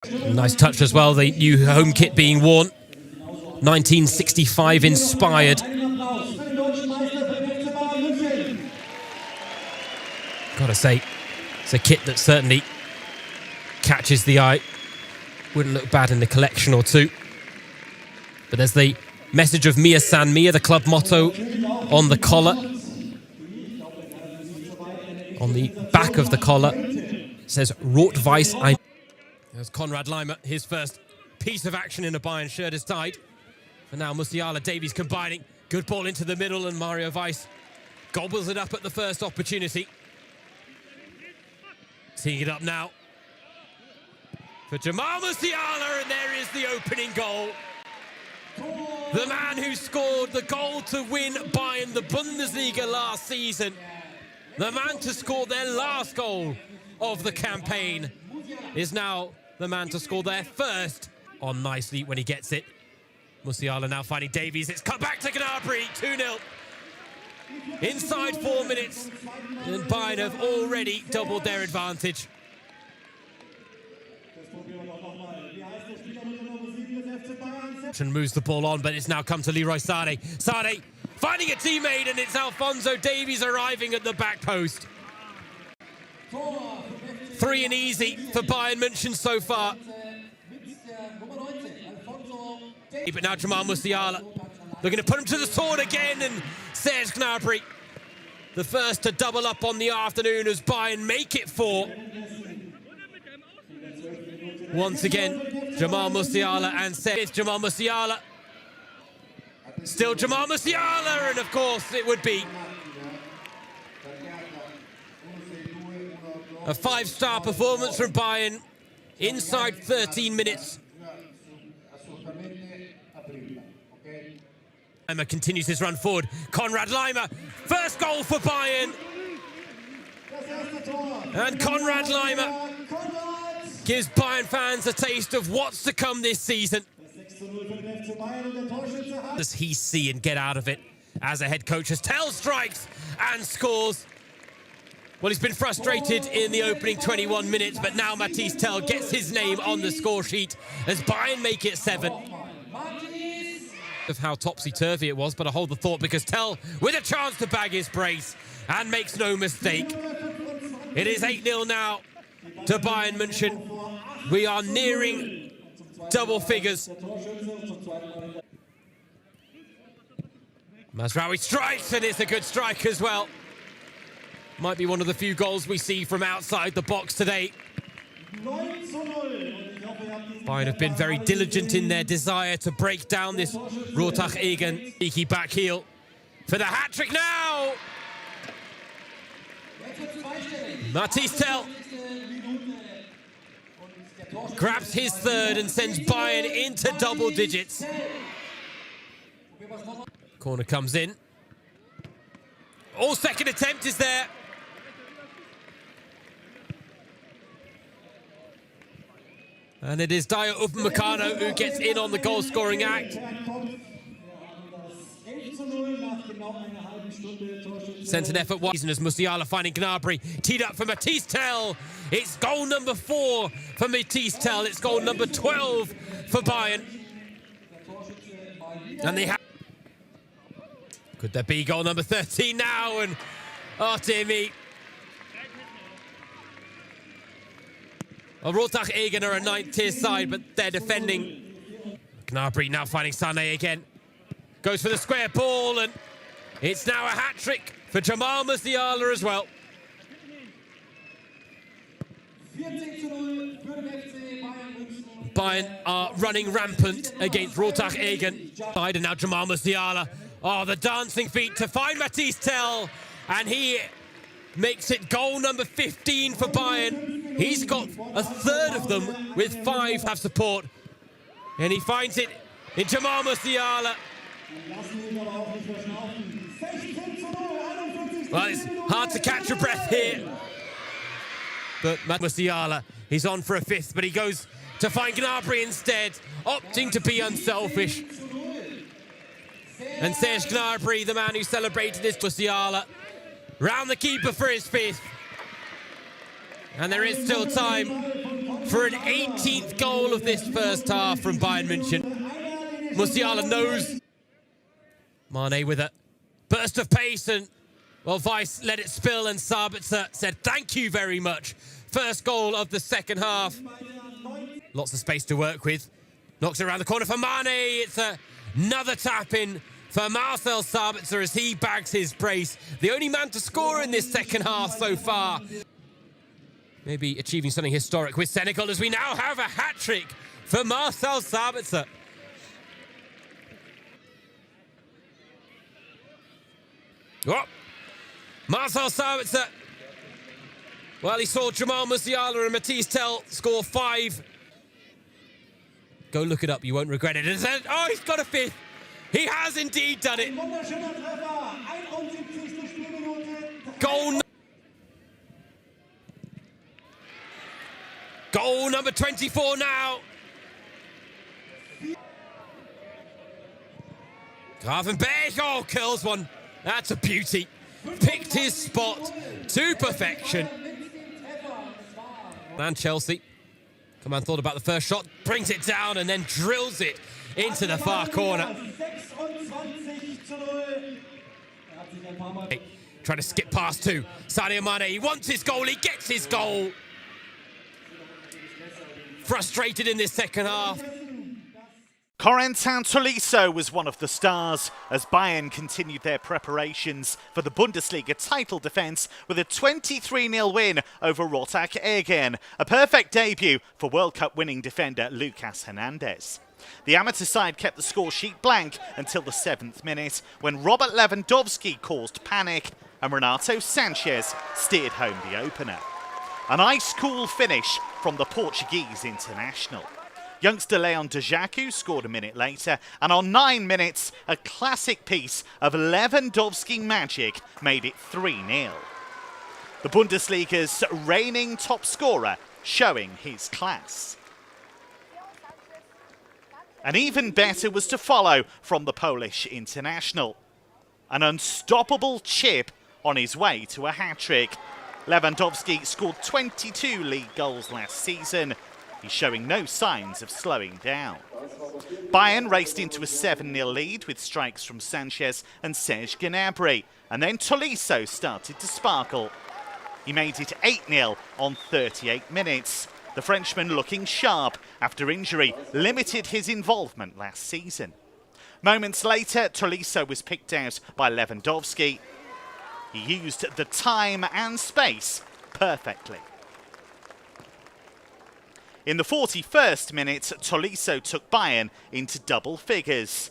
Nice touch as well, the new home kit being worn. 1965 inspired. Gotta say, it's a kit that certainly catches the eye. Wouldn't look bad in the collection or two. But there's the message of Mia San Mia, the club motto, on the collar. On the back of the collar, it says Rot-Weiß ein. There's Konrad Leimer, his first piece of action in a Bayern shirt is tied. And now Musiala, Davies combining. Good ball into the middle, and Mario Weiss gobbles it up at the first opportunity. Teeing it up now for Jamal Musiala, and there is the opening goal. The man who scored the goal to win Bayern the Bundesliga last season. The man to score their last goal of the campaign is now the man to score their first. On nicely when he gets it. Musiala now finding Davies. It's cut back to Gnabry, 2-0. Inside 4 minutes, and Bayern have already doubled their advantage. And moves the ball on, but it's now come to Leroy Sané. Sané finding a teammate, and it's Alphonso Davies arriving at the back post. 3 and easy for Bayern München so far. But now Jamal Musiala looking to put him to the sword again, and Serge Gnabry, the first to double up on the afternoon as Bayern make it 4. Once again, Jamal Musiala and Serge. Jamal Musiala. Still Jamal Musiala, and of course it would be a 5-star performance from Bayern inside 13 minutes. Leimer continues his run forward. Konrad Leimer, first goal for Bayern. And Konrad Leimer gives Bayern fans a taste of what's to come this season. Does he see and get out of it as a head coach as Tell strikes and scores? Well, he's been frustrated in the opening 21 minutes, but now Mathys Tell gets his name on the score sheet as Bayern make it 7. Of how topsy-turvy it was, but I hold the thought because Tell with a chance to bag his brace and makes no mistake. It is 8-0 now to Bayern München. We are nearing double figures. Mazraoui strikes, and it's a good strike as well. Might be one of the few goals we see from outside the box today. Bayern have been very diligent in their desire to break down this Rottach Egern. Cheeky back heel for the hat-trick now. Mathys Tell grabs his third and sends Bayern into double digits. Corner comes in. Second attempt is there. And it is Dayot Upamecano who gets in on the goal-scoring act. Sent an effort wide as Musiala finding Gnabry. Teed up for Mathys Tell. It's goal number 4 for Mathys Tell. It's goal number 12 for Bayern. And they have... Could there be goal number 13 now? And oh dear me. Well, Rottach Egern are a 9th-tier side, but they're defending. Gnabry now finding Sané again. Goes for the square ball, and it's now a hat-trick for Jamal Musiala as well. Bayern are running rampant against Rottach Egern. And now Jamal Musiala. Oh, the dancing feet to find Mathys Tell, and he makes it goal number 15 for Bayern. He's got a third of them with 5 have support. And he finds it in Jamal Musiala. Well, it's hard to catch your breath here. But Musiala, he's on for a 5th, but he goes to find Gnabry instead, opting to be unselfish. And Serge Gnabry, the man who celebrated his Musiala, round the keeper for his 5th. And there is still time for an 18th goal of this first half from Bayern München. Musiala knows. Mane with a burst of pace, and well, Weiss let it spill, and Sabitzer said thank you very much. First goal of the second half. Lots of space to work with. Knocks it around the corner for Mane. It's another tap in for Marcel Sabitzer as he bags his brace. The only man to score in this second half so far. Maybe achieving something historic with Senegal, as we now have a hat-trick for Marcel Sabitzer. Oh, Marcel Sabitzer. Well, he saw Jamal Musiala and Matisse Tell score 5. Go look it up, you won't regret it. Oh, he's got a 5th. He has indeed done it. Goal number 24 now. Gravenberch, oh, curls one. That's a beauty. Picked his spot to perfection. And Chelsea. Come on, thought about the first shot, brings it down and then drills it into the far corner. Trying to skip past two. Sadio Mane, he wants his goal, he gets his goal. Frustrated in this second half. Corentin Tolisso was one of the stars as Bayern continued their preparations for the Bundesliga title defence with a 23-0 win over Rottach Egern, a perfect debut for World Cup winning defender Lucas Hernandez. The amateur side kept the score sheet blank until the 7th minute when Robert Lewandowski caused panic and Renato Sanchez steered home the opener. An ice-cool finish from the Portuguese international. Youngster Leon Djaku scored a minute later, and on 9 minutes, a classic piece of Lewandowski magic made it 3-0. The Bundesliga's reigning top scorer showing his class. And even better was to follow from the Polish international. An unstoppable chip on his way to a hat-trick. Lewandowski scored 22 league goals last season. He's showing no signs of slowing down. Bayern raced into a 7-0 lead with strikes from Sanchez and Serge Gnabry, and then Tolisso started to sparkle. He made it 8-0 on 38 minutes. The Frenchman, looking sharp after injury, limited his involvement last season. Moments later, Tolisso was picked out by Lewandowski. He used the time and space perfectly. In the 41st minute, Tolisso took Bayern into double figures.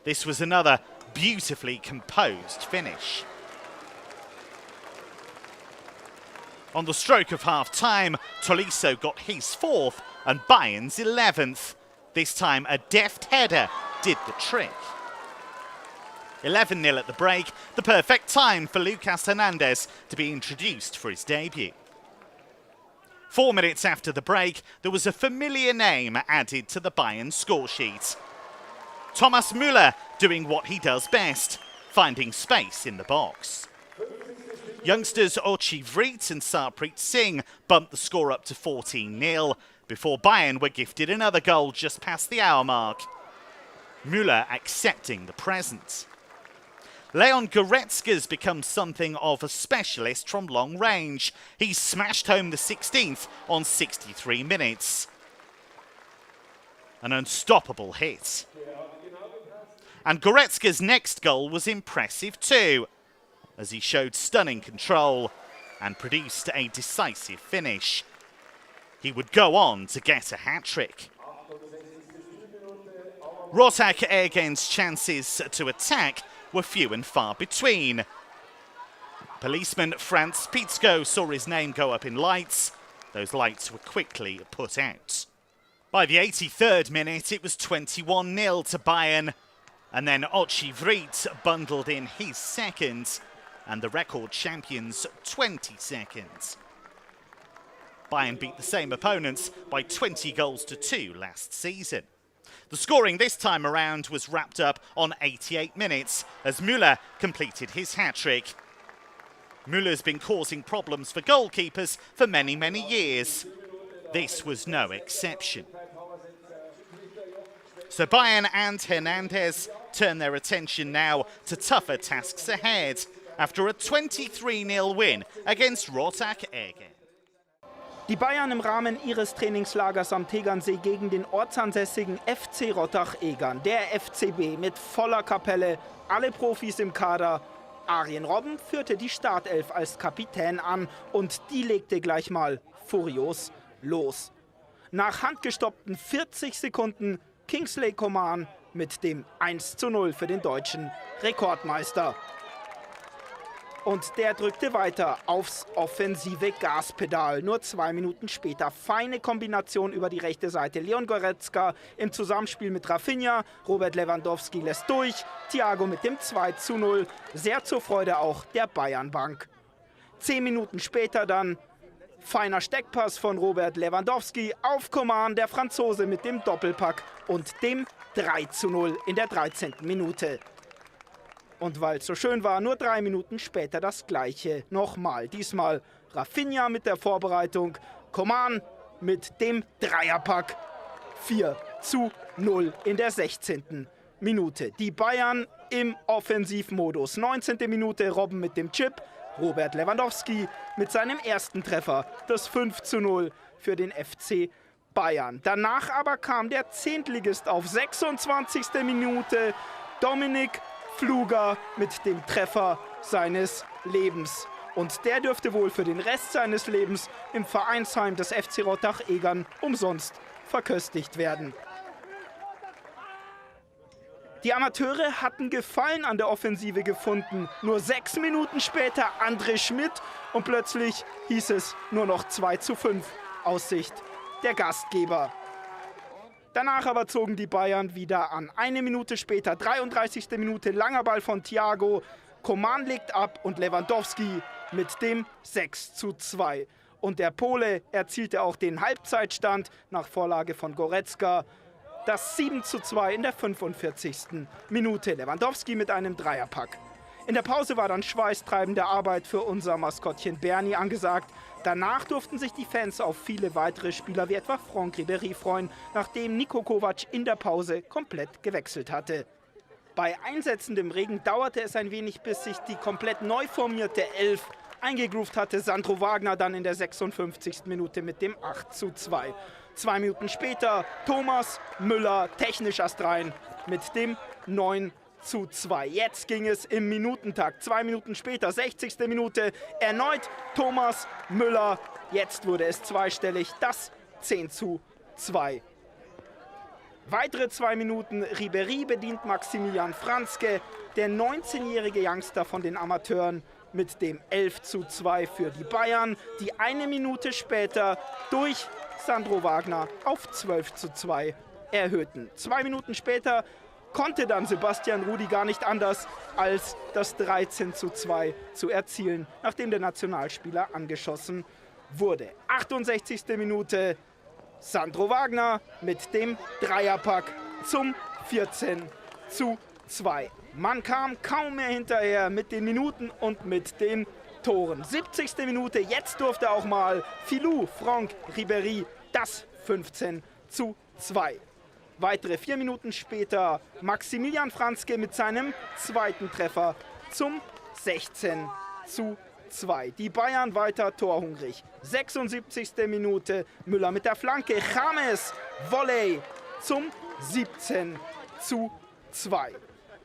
This was another beautifully composed finish. On the stroke of half-time, Tolisso got his 4th and Bayern's 11th. This time, a deft header did the trick. 11-0 at the break, the perfect time for Lucas Hernandez to be introduced for his debut. 4 minutes after the break, there was a familiar name added to the Bayern score sheet. Thomas Müller doing what he does best, finding space in the box. Youngsters Ochi Vrit and Sarpreet Singh bumped the score up to 14-0 before Bayern were gifted another goal just past the hour mark. Müller accepting the present. Leon Goretzka's become something of a specialist from long range. He smashed home the 16th on 63 minutes. An unstoppable hit. And Goretzka's next goal was impressive too, as he showed stunning control and produced a decisive finish. He would go on to get a hat-trick. Rottach Egern's chances to attack were few and far between. Policeman Franz Pitzko saw his name go up in lights. Those lights were quickly put out. By the 83rd minute, it was 21-0 to Bayern. And then Ochi Vrit bundled in his second, and the record champions 20 seconds. Bayern beat the same opponents by 20 goals to 2 last season. The scoring this time around was wrapped up on 88 minutes as Müller completed his hat-trick. Müller's been causing problems for goalkeepers for many, many years. this was no exception. So Bayern and Hernandez turn their attention now to tougher tasks ahead after a 23-0 win against Rottach Egern. Die Bayern im Rahmen ihres Trainingslagers am Tegernsee gegen den ortsansässigen FC Rottach Egern. Der FCB mit voller Kapelle, alle Profis im Kader. Arjen Robben führte die Startelf als Kapitän an und die legte gleich mal furios los. Nach handgestoppten 40 Sekunden Kingsley Coman mit dem 1:0 für den deutschen Rekordmeister. Und der drückte weiter aufs offensive Gaspedal. Nur 2 Minuten später feine Kombination über die rechte Seite. Leon Goretzka im Zusammenspiel mit Rafinha. Robert Lewandowski lässt durch. Thiago mit dem 2:0. Sehr zur Freude auch der Bayernbank. 10 Minuten später dann feiner Steckpass von Robert Lewandowski auf Coman, der Franzose mit dem Doppelpack und dem 3:0 in der 13. Minute. Und weil es so schön war, nur 3 Minuten später das Gleiche nochmal. Diesmal Rafinha mit der Vorbereitung, Coman mit dem Dreierpack. 4:0 in der 16. Minute. Die Bayern im Offensivmodus. 19. Minute Robben mit dem Chip, Robert Lewandowski mit seinem ersten Treffer. Das 5:0 für den FC Bayern. Danach aber kam der Zehntligist auf 26. Minute. Dominik Fluger mit dem Treffer seines Lebens. Und der dürfte wohl für den Rest seines Lebens im Vereinsheim des FC Rottach Egern umsonst verköstigt werden. Die Amateure hatten Gefallen an der Offensive gefunden. Nur 6 Minuten später André Schmidt und plötzlich hieß es nur noch 2:5 aus Sicht der Gastgeber. Danach aber zogen die Bayern wieder an. 1 Minute später, 33. Minute, langer Ball von Thiago. Coman legt ab und Lewandowski mit dem 6:2. Und der Pole erzielte auch den Halbzeitstand nach Vorlage von Goretzka. Das 7:2 in der 45. Minute. Lewandowski mit einem Dreierpack. In der Pause war dann schweißtreibende Arbeit für unser Maskottchen Bernie angesagt. Danach durften sich die Fans auf viele weitere Spieler wie etwa Franck Ribéry freuen, nachdem Niko Kovac in der Pause komplett gewechselt hatte. Bei einsetzendem Regen dauerte es ein wenig, bis sich die komplett neu formierte Elf eingegroovt hatte. Sandro Wagner dann in der 56. Minute mit dem 8:2. 2 Minuten später Thomas Müller technisch astrein mit dem 9:2. Jetzt ging es im Minutentakt. 2 Minuten später, 60. Minute, erneut Thomas Müller. Jetzt wurde es zweistellig, das 10:2. Weitere 2 Minuten, Ribéry bedient Maximilian Franzke, der 19-jährige Youngster von den Amateuren mit dem 11:2 für die Bayern, die 1 Minute später durch Sandro Wagner auf 12:2 erhöhten. 2 Minuten später konnte dann Sebastian Rudi gar nicht anders, als das 13:2 zu erzielen, nachdem der Nationalspieler angeschossen wurde. 68. Minute, Sandro Wagner mit dem Dreierpack zum 14:2. Man kam kaum mehr hinterher mit den Minuten und mit den Toren. 70. Minute, jetzt durfte auch mal Filou Franck Ribéry das 15:2. Weitere 4 Minuten später Maximilian Franzke mit seinem zweiten Treffer zum 16:2. Die Bayern weiter torhungrig. 76. Minute, Müller mit der Flanke, James Volley zum 17:2.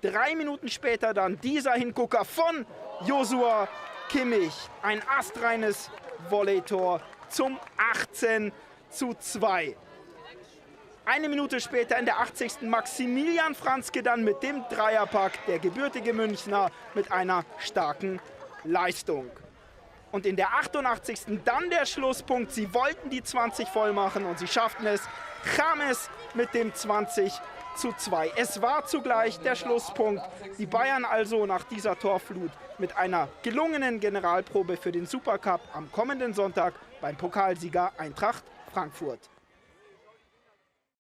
3 Minuten später dann dieser Hingucker von Joshua Kimmich. Ein astreines Volleytor zum 18:2. 1 Minute später in der 80. Maximilian Franzke dann mit dem Dreierpack, der gebürtige Münchner mit einer starken Leistung. Und in der 88. dann der Schlusspunkt. Sie wollten die 20 voll machen und sie schafften es. James mit dem 20:2. Es war zugleich der Schlusspunkt. Die Bayern also nach dieser Torflut mit einer gelungenen Generalprobe für den Supercup am kommenden Sonntag beim Pokalsieger Eintracht Frankfurt.